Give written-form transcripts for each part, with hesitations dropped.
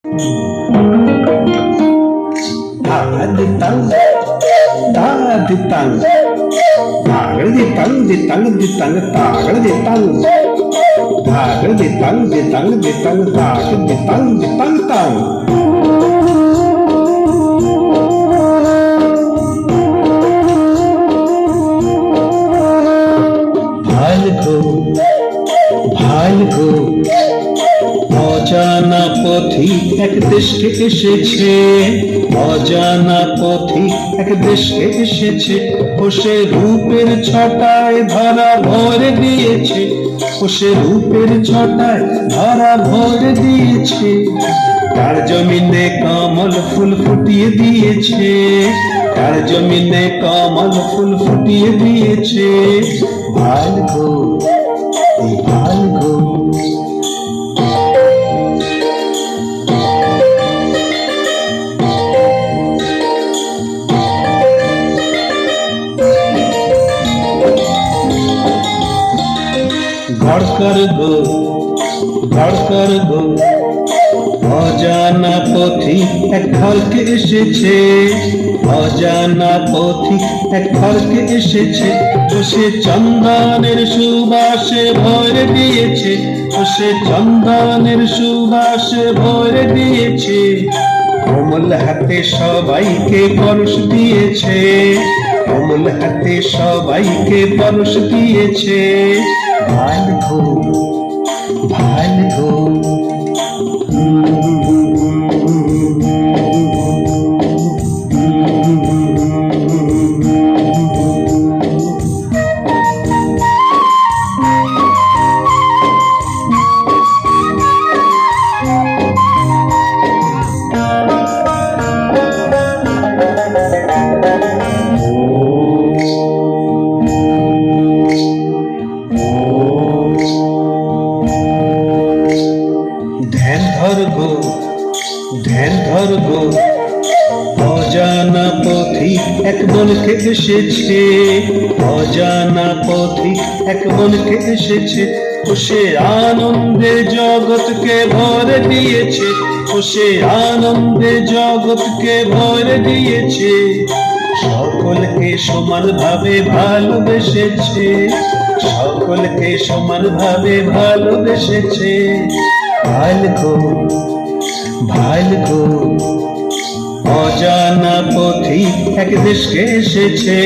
Ditang, ditang, tagal ditang, ditang, ditang, tagal ditang, tagal ditang, ditang, ditang, tagal ditang, ditang, tang. ভালগো ভালগো অজানা পথিক এক দেশকে এসেছে, অজানা পথিক এক দেশকে এসেছে, ও সে রূপের ছটায় ধরা ভরে দিয়েছে, ও সে রূপের ছটায় ধরা ভরে দিয়েছে, তার জমিনে কমল ফুল ফুটিয়ে দিয়েছে, তার জমিনে কমল ফুল ফুটিয়ে দিয়েছে। ভালগো ভালগো ঘর গো ঘর গো অজানা পথিক এক ঘরকে এসেছে, অজানা পথিক এক ঘরকে এসেছে, ও সে চন্দনের সুবাসে ভরে দিয়েছে, ও সে চন্দনের সুবাসে ভরে দিয়েছে, কোমল হাতে সবাইকে পরশ দিয়েছে, কোমল হাতে সবাইকে পরশ দিয়েছে। ভালগো ভালগো ধ্যান ধর গো অজানা পথিক এক মনকে এসেছে, অজানা পথিক এক মনকে এসেছে, ও সে আনন্দে জগৎকে ভরে দিয়েছে, ও সে আনন্দে জগৎকে ভরে দিয়েছে, সকলকে সমান ভাবে ভালোবেসেছে, সকলকে সমান ভাবে ভালোবেসেছে। ভালগো ভালগো অজানা পথিক এক দেশকে এসেছে,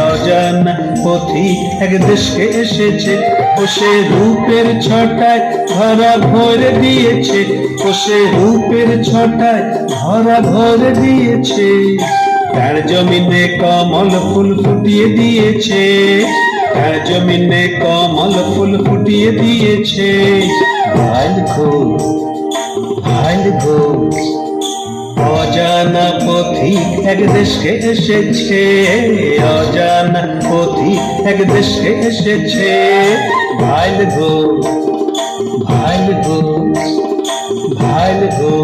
অজানা পথিক এক দেশকে এসেছে, ও সে রূপের ছটায় ধরা ভরে দিয়েছে, ও সে রূপের ছটায় ধরা ভরে দিয়েছে, তার জমিনে কমল ফুল ফুটিয়ে দিয়েছে, তার জমিনে কমল ফুল ফুটিয়ে দিয়েছে। ভালগো ভালগো অজানা পথিক এক দেশকে এসেছে, অজানা পথিক এক দেশকে এসেছে। ভালগো ভালগো ভালগো